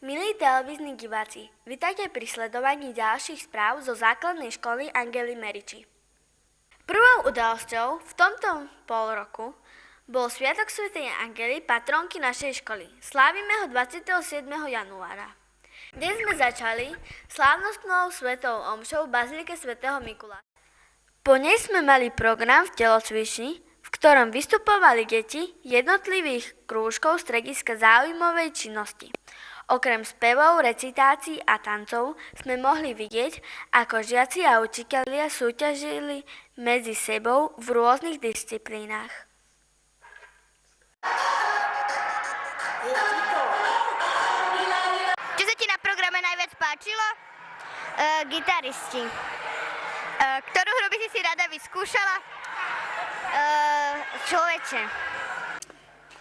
Milí televízni diváci, vitajte pri sledovaní ďalších správ zo základnej školy Angely Meriči. Prvou udalosťou v tomto polroku bol Sviatok svätej Angely, patronky našej školy. Slávime ho 27. januára. Dnes sme začali slávnostnou svetou omšou v Bazilike svätého Mikuláša. Po nej sme mali program v telocvični, v ktorom vystupovali deti jednotlivých krúžkov strediska záujmovej činnosti. Okrem spevov, recitácií a tancov sme mohli vidieť, ako žiaci a učitelia súťažili medzi sebou v rôznych disciplínach. Čo sa ti na programe najviac páčilo? Gitaristi. Ktorú hru by si rada vyskúšala? Človeče.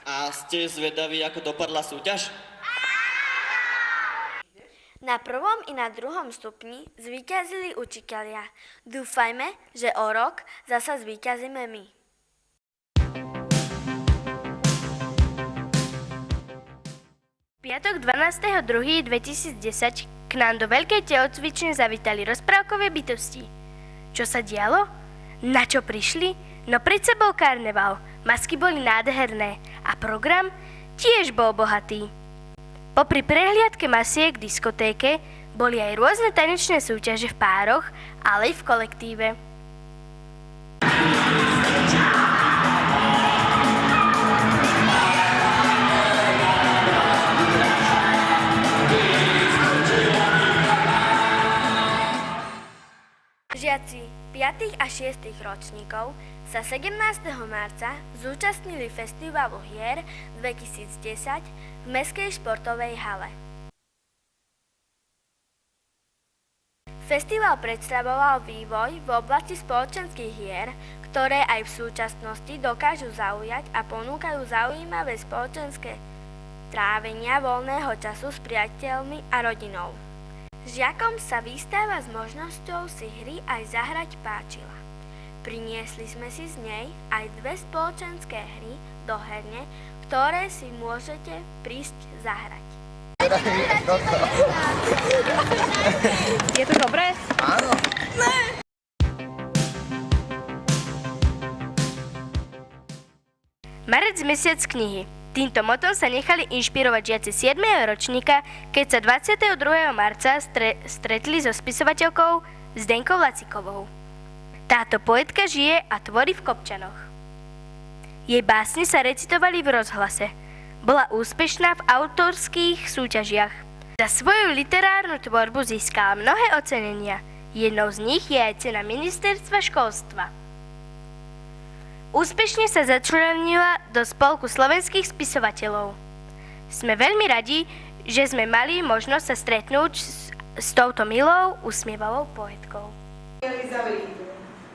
A ste zvedaví, ako dopadla súťaž? Na prvom i na druhom stupni zvíťazili učitelia. Dúfajme, že o rok zasa zvíťazíme my. Piatok 12.2.2010 k nám do veľkej telocvične zavítali rozprávkové bytosti. Čo sa dialo? Na čo prišli? No predsa bol karneval, masky boli nádherné a program tiež bol bohatý. Popri prehliadke masiek v diskotéke boli aj rôzne tanečné súťaže v pároch, ale aj v kolektíve. Žiaci 5. a 6. ročníkov sa 17. marca zúčastnili festivalu hier 2010 v Mestskej športovej hale. Festival predstavoval vývoj v oblasti spoločenských hier, ktoré aj v súčasnosti dokážu zaujať a ponúkajú zaujímavé spoločenské trávenia voľného času s priateľmi a rodinou. Žiakom sa výstava s možnosťou si hry aj zahrať páčila. Priniesli sme si z nej aj 2 spoločenské hry do herne, ktoré si môžete prísť zahrať. Je to dobré? Áno. Marec mesiac knihy. Týmto motom sa nechali inšpirovať žiaci 7. ročníka, keď sa 22. marca stretli so spisovateľkou Zdenkou Lacikovou. Táto poetka žije a tvorí v Kopčanoch. Jej básne sa recitovali v rozhlase. Bola úspešná v autorských súťažiach. Za svoju literárnu tvorbu získala mnohé ocenenia. Jednou z nich je aj cena ministerstva školstva. Úspešne sa začlenila do spolku slovenských spisovateľov. Sme veľmi radi, že sme mali možnosť sa stretnúť s touto milou, usmievavou poetkou. Elizabethu.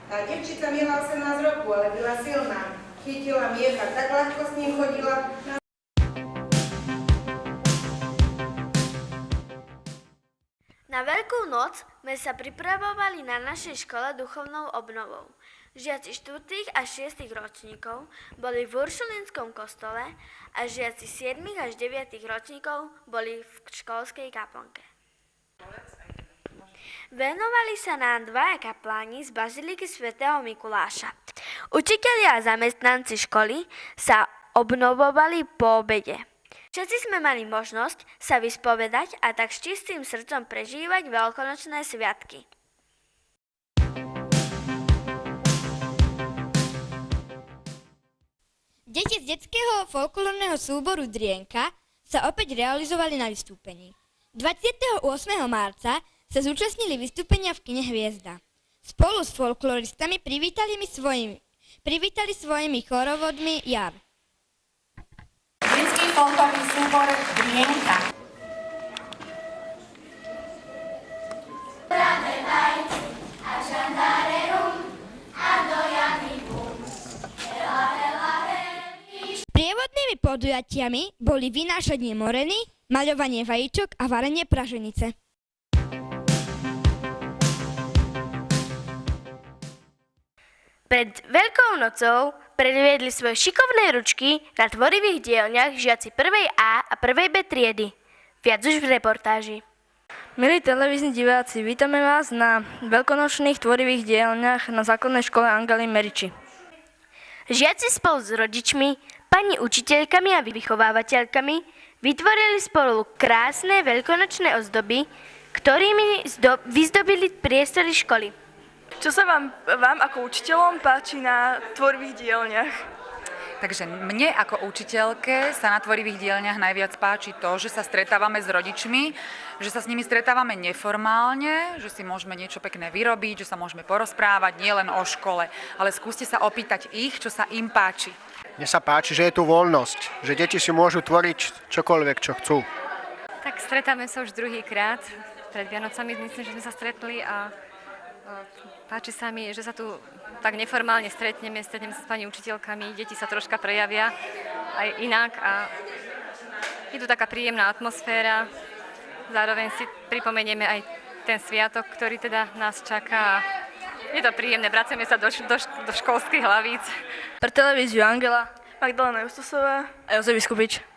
Tá devčica miela 18 rokov, ale byla silná. Chytila miecha, tak ľahko s ním chodila na... Na Veľkú noc sme sa pripravovali na našej škole duchovnou obnovou. Žiaci 4. a 6. ročníkov boli v Uršulinskom kostole a žiaci 7. až 9. ročníkov boli v školskej kaplnke. Venovali sa nám 2 kapláni z Baziliky svätého Mikuláša. Učitelia a zamestnanci školy sa obnovovali po obede. Všetci sme mali možnosť sa vyspovedať a tak s čistým srdcom prežívať veľkonočné sviatky. Deti z detského folklórneho súboru Drienka sa opäť realizovali na vystúpení. 28. marca sa zúčastnili vystúpenia v kine Hviezda. Spolu s folkloristami privítali svojimi chorovodmi jar. Detský folklórny súbor Drienka. Prievodnými podujatiami boli vynášanie moreny, maľovanie vajíčok a varenie praženice. Pred Veľkou nocou predviedli svoje šikovné ručky na tvorivých dielňach žiaci 1. A a 1. B triedy. Viac už v reportáži. Milí televízni diváci, vítame vás na veľkonočných tvorivých dielňach na základnej škole Angely Meriči. Žiaci spolu s rodičmi, pani učiteľkami a vychovávateľkami vytvorili spolu krásne veľkonočné ozdoby, ktorými vyzdobili priestory školy. Čo sa vám ako učiteľom páči na tvorivých dielňach? Takže mne ako učiteľke sa na tvorivých dielňach najviac páči to, že sa stretávame s rodičmi, že sa s nimi stretávame neformálne, že si môžeme niečo pekné vyrobiť, že sa môžeme porozprávať nielen o škole, ale skúste sa opýtať ich, čo sa im páči. Mne sa páči, že je tu voľnosť, že deti si môžu tvoriť čokoľvek, čo chcú. Tak stretáme sa už druhýkrát. Pred Vianocami myslím, že sme sa stretli a páči sa mi, že sa tu tak neformálne stretneme sa s pani učiteľkami, deti sa troška prejavia aj inak a je tu taká príjemná atmosféra. Zároveň si pripomenieme aj ten sviatok, ktorý teda nás čaká. Je to príjemné, vraceme sa do školských hlavíc. Pre televíziu Angela, Magdalena Justusová a Jozef Biskupič.